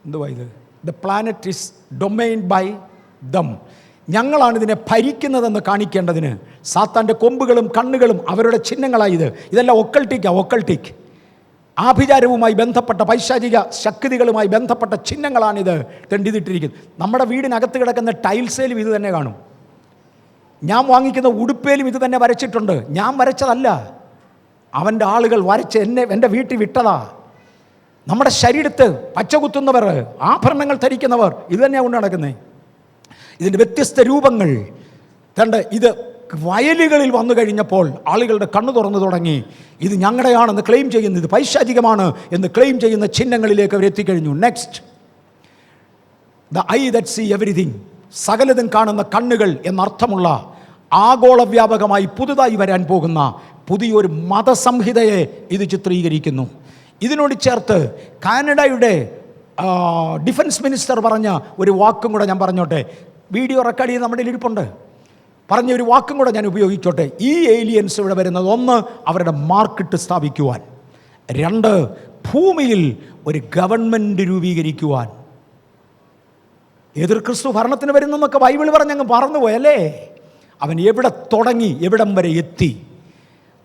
എന്തുവാ ഇത്? The planet is dominated by them. ഞങ്ങളാണ് ഇതിനെ ഭരിക്കുന്നതെന്ന് കാണിക്കേണ്ടതിന് സാത്താൻ്റെ കൊമ്പുകളും കണ്ണുകളും അവരുടെ ചിഹ്നങ്ങളായത്. ഇതെല്ലാം ഒക്കൾട്ടിക് ആഭിചാരവുമായി ബന്ധപ്പെട്ട പൈശാചിക ശക്തികളുമായി ബന്ധപ്പെട്ട ചിഹ്നങ്ങളാണിത് തെണ്ടിതിട്ടിരിക്കുന്നത്. നമ്മുടെ വീടിനകത്ത് കിടക്കുന്ന ടൈൽസേലും ഇത് തന്നെ കാണും. ഞാൻ വാങ്ങിക്കുന്ന ഉടുപ്പേലും ഇത് തന്നെ വരച്ചിട്ടുണ്ട്. ഞാൻ വരച്ചതല്ല, അവൻ്റെ ആളുകൾ വരച്ച് എൻ്റെ വീട്ടിൽ വിട്ടതാ. നമ്മുടെ ശരീരത്ത് പച്ചകുത്തുന്നവർ, ആഭരണങ്ങൾ ധരിക്കുന്നവർ ഇത് തന്നെയാണ് കൊണ്ട് നടക്കുന്നത്. ഇതിൻ്റെ വ്യത്യസ്ത രൂപങ്ങൾ കണ്ട് ഇത് വയലുകളിൽ വന്നു കഴിഞ്ഞപ്പോൾ ആളുകളുടെ കണ്ണു തുറന്നു തുടങ്ങി. ഇത് ഞങ്ങളുടെയാണെന്ന് ക്ലെയിം ചെയ്യുന്നത്, ഇത് പൈശാചികമാണ് എന്ന് ക്ലെയിം ചെയ്യുന്ന ചിഹ്നങ്ങളിലേക്ക് അവർ എത്തിക്കഴിഞ്ഞു. Next, the eye that see everything, സകലതും കാണുന്ന കണ്ണുകൾ എന്നർത്ഥമുള്ള ആഗോള വ്യാപകമായി പുതുതായി വരാൻ പോകുന്ന പുതിയൊരു മതസംഹിതയെ ഇത് ചിത്രീകരിക്കുന്നു. ഇതിനോട് ചേർത്ത് കാനഡയുടെ ഡിഫൻസ് മിനിസ്റ്റർ പറഞ്ഞ ഒരു വാക്കും കൂടെ ഞാൻ പറഞ്ഞോട്ടെ. വീഡിയോ റെക്കോർഡ് ചെയ്ത് നമ്മുടെ ഇരിപ്പുണ്ട്. പറഞ്ഞ ഒരു വാക്കും കൂടെ ഞാൻ ഉപയോഗിച്ചോട്ടെ. ഈ ഏലിയൻസ് ഇവിടെ വരുന്നത്, 1, അവരുടെ മാർക്കറ്റ് സ്ഥാപിക്കുവാൻ. 2, ഭൂമിയിൽ ഒരു ഗവൺമെൻറ് രൂപീകരിക്കുവാൻ. എതിർ ക്രിസ്തു ഭരണത്തിന് വരുന്നെന്നൊക്കെ ബൈബിൾ പറഞ്ഞങ്ങ് പറന്നുപോയല്ലേ. അവൻ എവിടെ തുടങ്ങി എവിടം വരെ എത്തി?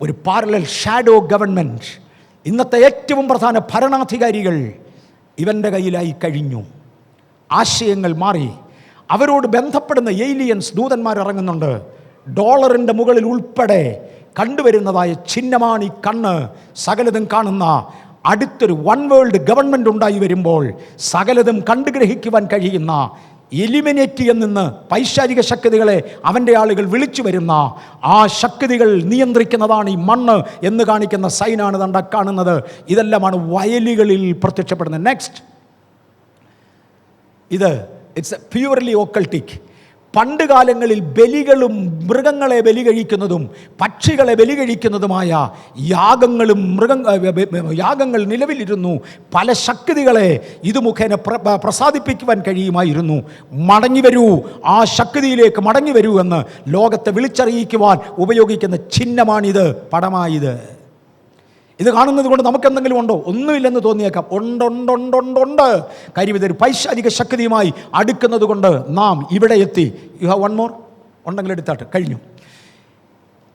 ഒരു പാരലൽ ഷാഡോ ഗവൺമെൻറ്. ഇന്നത്തെ ഏറ്റവും പ്രധാന ഭരണാധികാരികൾ ഇവൻ്റെ കയ്യിലായി കഴിഞ്ഞു. ആശയങ്ങൾ മാറി. അവരോട് ബന്ധപ്പെടുന്ന ഏലിയൻസ് ദൂതന്മാർ ഇറങ്ങുന്നുണ്ട്. ഡോളറിൻ്റെ മുകളിൽ ഉൾപ്പെടെ കണ്ടുവരുന്നതായ ചിഹ്നമാണ് ഈ കണ്ണ്. സകലതും കാണുന്ന അടുത്തൊരു വൺ വേൾഡ് ഗവൺമെൻറ് ഉണ്ടായി വരുമ്പോൾ സകലതും കണ്ടുഗ്രഹിക്കുവാൻ കഴിയുന്ന, എലിമിനേറ്റ് നിന്ന് പൈശാചിക ശക്തികളെ അവൻ്റെ ആളുകൾ വിളിച്ചു വരുന്ന ആ ശക്തികൾ നിയന്ത്രിക്കുന്നതാണ് ഈ മണ്ണ് എന്ന് കാണിക്കുന്ന സൈനാണ് തണ്ട കാണുന്നത്. ഇതെല്ലാമാണ് വയലുകളിൽ പ്രത്യക്ഷപ്പെടുന്നത്. Next, it's purely occultic. പണ്ട് കാലങ്ങളിൽ ബലികളും മൃഗങ്ങളെ ബലി കഴിക്കുന്നതും പക്ഷികളെ ബലി കഴിക്കുന്നതുമായ യാഗങ്ങൾ നിലവിലിരുന്നു. പല ശക്തികളെ ഇത് മുഖേന പ്രസാദിപ്പിക്കുവാൻ കഴിയുമായിരുന്നു. മടങ്ങി വരൂ, ആ ശക്തിയിലേക്ക് മടങ്ങി വരൂ എന്ന് ലോകത്തെ വിളിച്ചറിയിക്കുവാൻ ഉപയോഗിക്കുന്ന ചിഹ്നമാണിത്, പടമായത്. ഇത് കാണുന്നത് കൊണ്ട് നമുക്കെന്തെങ്കിലും ഉണ്ടോ? ഒന്നുമില്ലെന്ന് തോന്നിയേക്കാം. ഉണ്ട്. കാര്യം ഇതൊരു പൈശാചിക ശക്തിയുമായി അടുക്കുന്നത് കൊണ്ട് നാം ഇവിടെ എത്തി. യു ഹാവ് വൺ മോർ ഉണ്ടെങ്കിൽ എടുത്താട്ട് കഴിഞ്ഞു.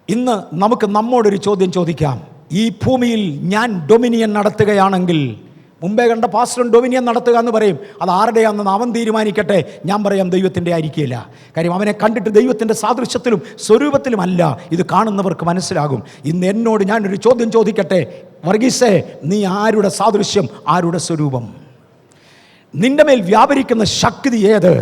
ഇന്ന് നമുക്ക് നമ്മോടൊരു ചോദ്യം ചോദിക്കാം. ഈ ഭൂമിയിൽ ഞാൻ ഡൊമിനിയൻ നടത്തുകയാണെങ്കിൽ, മുമ്പേ കണ്ട പാസ്റ്റർ ഡൊമിനിയൻ നടത്തുക എന്ന് പറയും, അത് ആരുടെയാണെന്ന് അവൻ തീരുമാനിക്കട്ടെ. ഞാൻ പറയാം ദൈവത്തിൻ്റെ ആയിരിക്കില്ല. കാര്യം അവനെ കണ്ടിട്ട് ദൈവത്തിൻ്റെ സാദൃശ്യത്തിലും സ്വരൂപത്തിലും അല്ല ഇത് കാണുന്നവർക്ക് മനസ്സിലാകും. ഇന്ന് എന്നോട് ഞാനൊരു ചോദ്യം ചോദിക്കട്ടെ. വർഗീസേ, നീ ആരുടെ സാദൃശ്യം, ആരുടെ സ്വരൂപം? നിന്റെ മേൽ വ്യാപരിക്കുന്ന ശക്തി ഏത്?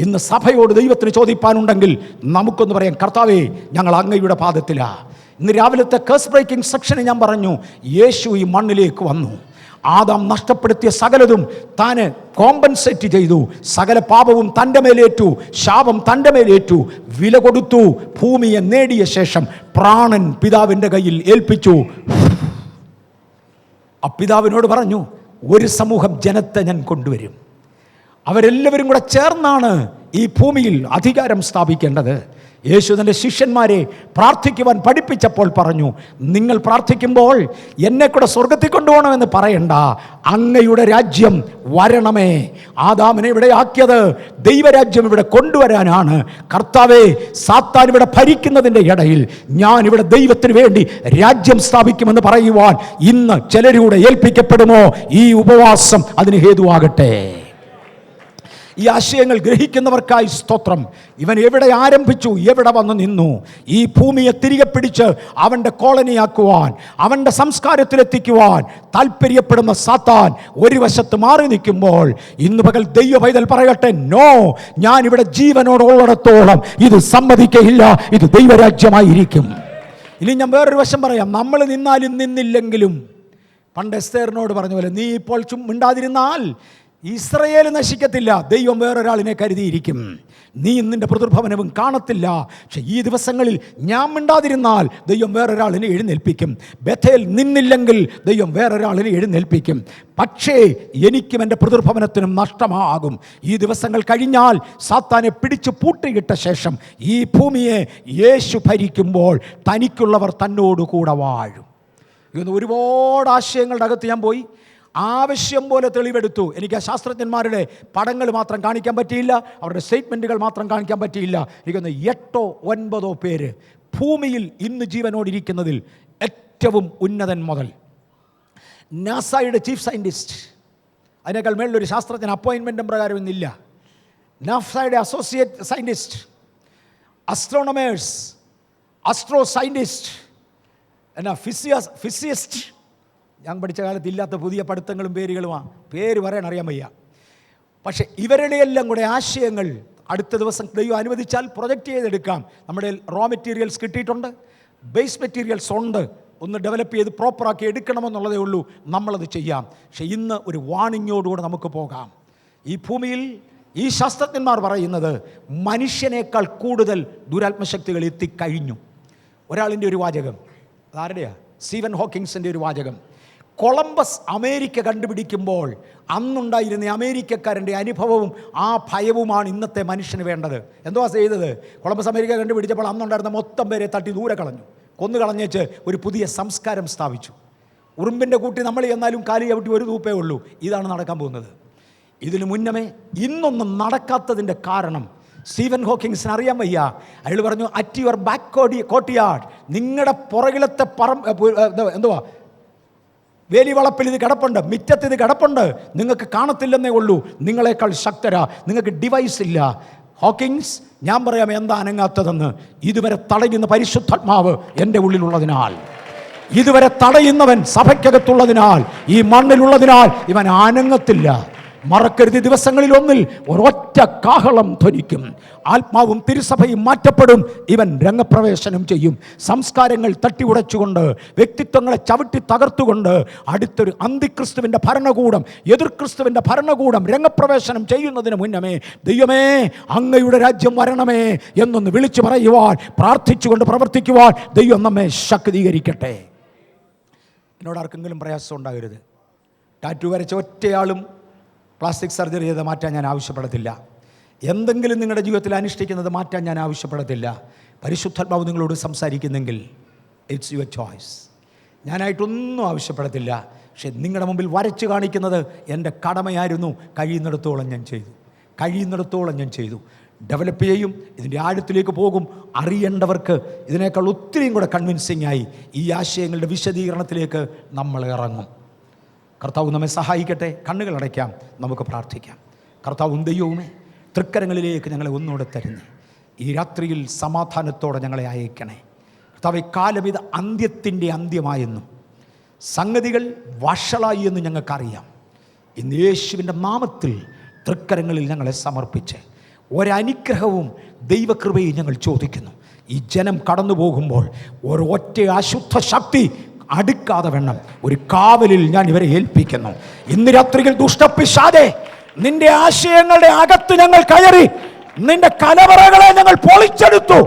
ഇന്ന് സഭയോട് ദൈവത്തിന് ചോദിപ്പാനുണ്ടെങ്കിൽ നമുക്കൊന്ന് പറയാം, കർത്താവേ, ഞങ്ങൾ അങ്ങയുടെ പാദത്തിലാണ്. ഇന്ന് രാവിലത്തെ കേസ് ബ്രേക്കിംഗ് സെക്ഷന് ഞാൻ പറഞ്ഞു, യേശു ഈ മണ്ണിലേക്ക് വന്നു. ആദാം നഷ്ടപ്പെടുത്തിയ സകലതും താന് കോമ്പൻസേറ്റ് ചെയ്തു. സകല പാപവും തൻ്റെ മേലേറ്റു, ശാപം തൻ്റെ മേലേറ്റു, വില കൊടുത്തു. ഭൂമിയെ നേടിയ ശേഷം പ്രാണൻ പിതാവിൻ്റെ കയ്യിൽ ഏൽപ്പിച്ചു. ആ പിതാവിനോട് പറഞ്ഞു, ഒരു സമൂഹം ജനത്തെ ഞാൻ കൊണ്ടുവരും. അവരെല്ലാവരും കൂടെ ചേർന്നാണ് ഈ ഭൂമിയിൽ അധികാരം സ്ഥാപിക്കേണ്ടത്. യേശു തൻ്റെ ശിഷ്യന്മാരെ പ്രാർത്ഥിക്കുവാൻ പഠിപ്പിച്ചപ്പോൾ പറഞ്ഞു, നിങ്ങൾ പ്രാർത്ഥിക്കുമ്പോൾ എന്നെ കൂടെ സ്വർഗത്തിൽ കൊണ്ടുപോകണമെന്ന് പറയണ്ട, അങ്ങയുടെ രാജ്യം വരണമേ. ആദാമിനെ ഇവിടെ ആക്കിയത് ദൈവരാജ്യം ഇവിടെ കൊണ്ടുവരാനാണ്. കർത്താവേ, സാത്താൻ ഇവിടെ ഭരിക്കുന്നതിൻ്റെ ഇടയിൽ ഞാനിവിടെ ദൈവത്തിന് വേണ്ടി രാജ്യം സ്ഥാപിക്കുമെന്ന് പറയുവാൻ ഇന്ന് ചിലരൂടെ ഏൽപ്പിക്കപ്പെടുമോ? ഈ ഉപവാസം അതിന് ഹേതുവാകട്ടെ. ഈ ആശയങ്ങൾ ഗ്രഹിക്കുന്നവർക്കായി സ്തോത്രം. ഇവൻ എവിടെ ആരംഭിച്ചു, എവിടെ വന്ന് നിന്നു? ഈ ഭൂമിയെ തിരികെ പിടിച്ച് അവൻ്റെ കോളനിയാക്കുവാൻ, അവൻ്റെ സംസ്കാരത്തിലെത്തിക്കുവാൻ താല്പര്യപ്പെടുന്ന സാത്താൻ ഒരു വശത്ത് മാറി നിൽക്കുമ്പോൾ ഇന്ന് പകൽ ദൈവ പൈതൽ പറയട്ടെ, നോ, ഞാനിവിടെ ജീവനോടുള്ളിടത്തോളം ഇത് സമ്മതിക്കയില്ല. ഇത് ദൈവരാജ്യമായിരിക്കും. ഇനി ഞാൻ വേറൊരു വശം പറയാം. നമ്മൾ നിന്നാലും നിന്നില്ലെങ്കിലും, പണ്ട് എസ്തേറിനോട് പറഞ്ഞ പോലെ, നീ ഇപ്പോൾ മിണ്ടാതിരുന്നാൽ ഇസ്രയേൽ നശിക്കത്തില്ല, ദൈവം വേറൊരാളിനെ കരുതിയിരിക്കും. നീ നിന്റെ പിതൃഭവനവും കാണത്തില്ല. പക്ഷെ ഈ ദിവസങ്ങളിൽ ഞാൻ മിണ്ടാതിരുന്നാൽ ദൈവം വേറൊരാളിനെ എഴുന്നേൽപ്പിക്കും. ബേഥേൽ നിന്നില്ലെങ്കിൽ ദൈവം വേറൊരാളിനെ എഴുന്നേൽപ്പിക്കും. പക്ഷേ എനിക്കും എൻ്റെ പിതൃഭവനത്തിനും നഷ്ടമാകും. ഈ ദിവസങ്ങൾ കഴിഞ്ഞാൽ സാത്താനെ പിടിച്ചു പൂട്ടിയിട്ട ശേഷം ഈ ഭൂമിയെ യേശു ഭരിക്കുമ്പോൾ തനിക്കുള്ളവർ തന്നോടുകൂടെ വാഴും. ഒരുപാട് ആശയങ്ങളുടെ അകത്ത് ഞാൻ പോയി, ആവശ്യം പോലെ തെളിവെടുത്തു. എനിക്ക് ആ ശാസ്ത്രജ്ഞന്മാരുടെ പടങ്ങൾ മാത്രം കാണിക്കാൻ പറ്റിയില്ല, അവരുടെ സ്റ്റേറ്റ്മെൻറ്റുകൾ മാത്രം കാണിക്കാൻ പറ്റിയില്ല. എനിക്കൊന്ന് 8-9 പേര് ഭൂമിയിൽ ഇന്ന് ജീവനോടിരിക്കുന്നതിൽ ഏറ്റവും ഉന്നതൻ മുതൽ നാസയുടെ ചീഫ് സയൻറ്റിസ്റ്റ്, അതിനേക്കാൾ മേളിലൊരു ശാസ്ത്രജ്ഞൻ അപ്പോയിൻമെൻറ്റും പ്രകാരം ഇന്നില്ല, നാസയുടെ അസോസിയേറ്റ് സയൻറ്റിസ്റ്റ്, അസ്ട്രോണമേഴ്സ്, അസ്ട്രോ സയൻറ്റിസ്റ്റ്, എന്നാ ഫിസിസിസ്റ്റ്, ഞാൻ പഠിച്ച കാലത്ത് ഇല്ലാത്ത പുതിയ പഠിത്തങ്ങളും പേരുകളുമാണ്. പേര് പറയാൻ അറിയാൻ വയ്യ. പക്ഷേ ഇവരുടെയെല്ലാം കൂടെ ആശയങ്ങൾ അടുത്ത ദിവസം ദൈവം അനുവദിച്ചാൽ പ്രൊജക്റ്റ് ചെയ്തെടുക്കാം. നമ്മുടെ റോ മെറ്റീരിയൽസ് കിട്ടിയിട്ടുണ്ട്, ബേസ് മെറ്റീരിയൽസ് ഉണ്ട്. ഒന്ന് ഡെവലപ്പ് ചെയ്ത് പ്രോപ്പറാക്കി എടുക്കണമെന്നുള്ളതേ ഉള്ളൂ. നമ്മളത് ചെയ്യാം. പക്ഷേ ഇന്ന് ഒരു വാണിങ്ങോടുകൂടെ നമുക്ക് പോകാം. ഈ ഭൂമിയിൽ ഈ ശാസ്ത്രജ്ഞന്മാർ പറയുന്നത് മനുഷ്യനേക്കാൾ കൂടുതൽ ദുരാത്മശക്തികൾ എത്തിക്കഴിഞ്ഞു. ഒരാളിൻ്റെ ഒരു വാചകം, അതാരുടെയാണ്? സ്റ്റീവൻ ഹോക്കിങ്സിൻ്റെ ഒരു വാചകം. കൊളംബസ് അമേരിക്ക കണ്ടുപിടിക്കുമ്പോൾ അന്നുണ്ടായിരുന്ന അമേരിക്കക്കാരൻ്റെ അനുഭവവും ആ ഭയവുമാണ് ഇന്നത്തെ മനുഷ്യന് വേണ്ടത്. എന്തുവാ ചെയ്തത്? കൊളംബസ് അമേരിക്ക കണ്ടുപിടിച്ചപ്പോൾ അന്നുണ്ടായിരുന്ന മൊത്തം പേരെ തട്ടി ദൂരെ കളഞ്ഞു, കൊന്നു കളഞ്ഞേച്ച് ഒരു പുതിയ സംസ്കാരം സ്ഥാപിച്ചു. ഉറുമ്പിൻ്റെ കൂട്ടി നമ്മൾ എന്നാലും കാലി ചവിട്ടി ഒരു തൂപ്പേ ഉള്ളൂ. ഇതാണ് നടക്കാൻ പോകുന്നത്. ഇതിനു മുന്നമേ ഇന്നൊന്നും നടക്കാത്തതിൻ്റെ കാരണം സ്റ്റീവൻ ഹോക്കിങ്സിന് അറിയാൻ വയ്യ. അയാൾ പറഞ്ഞു, അറ്റ് യുവർ ബാക്ക് കോട്ടിയാർഡ്, നിങ്ങളുടെ പുറകിലത്തെ എന്തുവാ വേലിവളപ്പിൽ ഇത് കിടപ്പുണ്ട്, മിറ്റത്ത് ഇത് കിടപ്പുണ്ട്, നിങ്ങൾക്ക് കാണത്തില്ലെന്നേ ഉള്ളൂ. നിങ്ങളെക്കാൾ ശക്തരാ, നിങ്ങൾക്ക് ഡിവൈസ് ഇല്ല. ഹോക്കിങ്സ്, ഞാൻ പറയാം എന്താ അനങ്ങാത്തതെന്ന്. ഇതുവരെ തടയുന്ന പരിശുദ്ധാത്മാവ് എൻ്റെ ഉള്ളിലുള്ളതിനാൽ, ഇതുവരെ തടയുന്നവൻ സഭയ്ക്കകത്തുള്ളതിനാൽ, ഈ മണ്ണിലുള്ളതിനാൽ ഇവൻ അനങ്ങത്തില്ല. മറക്കരുത്, ദിവസങ്ങളിൽ ഒന്നിൽ ഒരൊറ്റ കാഹളം ധ്വനിക്കും. ആത്മാവും തിരുസഭയും മാറ്റപ്പെടും. ഇവൻ രംഗപ്രവേശനം ചെയ്യും. സംസ്കാരങ്ങൾ തട്ടിയുടച്ചുകൊണ്ട്, വ്യക്തിത്വങ്ങളെ ചവിട്ടി തകർത്തുകൊണ്ട് അടുത്തൊരു അന്തിക്രിസ്തുവിൻ്റെ ഭരണകൂടം, എതിർ ക്രിസ്തുവിൻ്റെ ഭരണകൂടം രംഗപ്രവേശനം ചെയ്യുന്നതിന് മുന്നമേ ദൈവമേ അങ്ങയുടെ രാജ്യം വരണമേ എന്നൊന്ന് വിളിച്ചു പറയുവാൻ, പ്രാർത്ഥിച്ചുകൊണ്ട് പ്രവർത്തിക്കുവാൻ ദൈവം നമ്മെ ശക്തീകരിക്കട്ടെ. എന്നോട് ആർക്കെങ്കിലും പ്രയാസം ഉണ്ടാകരുത്. ടാറ്റു വരച്ച ഒറ്റയാളും പ്ലാസ്റ്റിക് സർജറി ചെയ്ത് മാറ്റാൻ ഞാൻ ആവശ്യപ്പെടത്തില്ല. എന്തെങ്കിലും നിങ്ങളുടെ ജീവിതത്തിൽ അനുഷ്ഠിക്കുന്നത് മാറ്റാൻ ഞാൻ ആവശ്യപ്പെടത്തില്ല. പരിശുദ്ധാത്മാവ് നിങ്ങളോട് സംസാരിക്കുന്നെങ്കിൽ ഇറ്റ്സ് യുവർ ചോയ്സ്. ഞാനായിട്ടൊന്നും ആവശ്യപ്പെടത്തില്ല. പക്ഷെ നിങ്ങളുടെ മുമ്പിൽ വരച്ച് കാണിക്കുന്നത് എൻ്റെ കടമയായിരുന്നു. കഴിയുന്നിടത്തോളം ഞാൻ ചെയ്തു. ഡെവലപ്പ് ചെയ്യും, ഇതിൻ്റെ ആഴത്തിലേക്ക് പോകും. അറിയേണ്ടവർക്ക് ഇതിനേക്കാൾ ഒത്തിരിയും കൂടെ കൺവിൻസിംഗ് ആയി ഈ ആശയങ്ങളുടെ വിശദീകരണത്തിലേക്ക് നമ്മൾ ഇറങ്ങും. കർത്താവ് നമ്മെ സഹായിക്കട്ടെ. കണ്ണുകൾ അടയ്ക്കാം, നമുക്ക് പ്രാർത്ഥിക്കാം. കർത്താവും ദൈവവുമേ, തൃക്കരങ്ങളിലേക്ക് ഞങ്ങളെ ഒന്നുകൂടെ തരുന്നേ. ഈ രാത്രിയിൽ സമാധാനത്തോടെ ഞങ്ങളെ അയക്കണേ. കർത്താവേ, കാലം ഇത് അന്ത്യത്തിൻ്റെ അന്ത്യമായെന്നും സംഗതികൾ വഷളായി എന്ന് ഞങ്ങൾക്കറിയാം. ഇന്ന് യേശുവിൻ്റെ നാമത്തിൽ തൃക്കരങ്ങളിൽ ഞങ്ങളെ സമർപ്പിച്ച് ഒരനുഗ്രഹവും ദൈവകൃപയും ഞങ്ങൾ ചോദിക്കുന്നു. ഈ ജനം കടന്നു പോകുമ്പോൾ ഒരൊറ്റ അശുദ്ധ ശക്തി അടുക്കാതെ വേണം ഒരു കാവലിൽ ഞാൻ ഇവരെ ഏൽപ്പിക്കുന്നു. ഇന്ന് രാത്രിയിൽ ദുഷ്ടപിശാചേ, നിന്റെ ആശയങ്ങളുടെ അകത്ത് ഞങ്ങൾ കയറി, നിന്റെ കലവറകളെ ഞങ്ങൾ പൊളിച്ചെടുത്തു.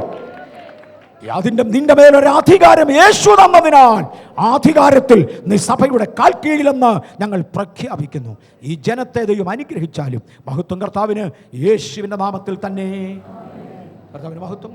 നിന്റെ മേലൊരു അധികാരം യേശു തന്നതിനാൽ ആ അധികാരത്തിൽ നീ സഭയുടെ കാൽ കീഴിലെന്ന് ഞങ്ങൾ പ്രഖ്യാപിക്കുന്നു. ഈ ജനത്തെ ദൈവം അനുഗ്രഹിച്ചാലും മഹത്വം കർത്താവിന്, യേശുവിൻ്റെ നാമത്തിൽ തന്നെ. കർത്താവിന് മഹത്വം.